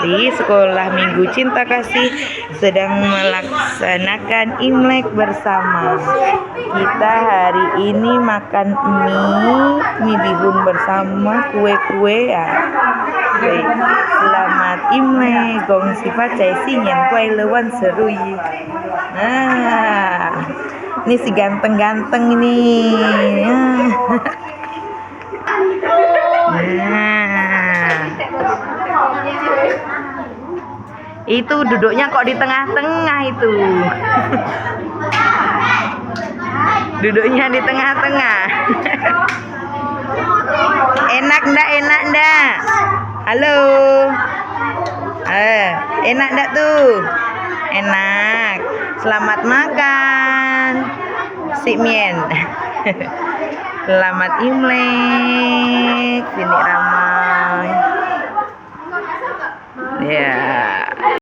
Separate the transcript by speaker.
Speaker 1: hari Sekolah Minggu Cinta Kasih sedang melaksanakan Imlek bersama. Kita hari ini makan mie bihun bersama, kue-kue ya. Baik, selamat Imlek, gong sifat cai sinyen kuai lewan serui. Nah, ini si ganteng-ganteng ini. Nah, itu duduknya kok di tengah-tengah itu. Duduknya di tengah-tengah. Enak ndak? Halo. Enak ndak tuh? Enak. Selamat makan. Si Mien. Selamat Imlek. Sini ramai. Ya.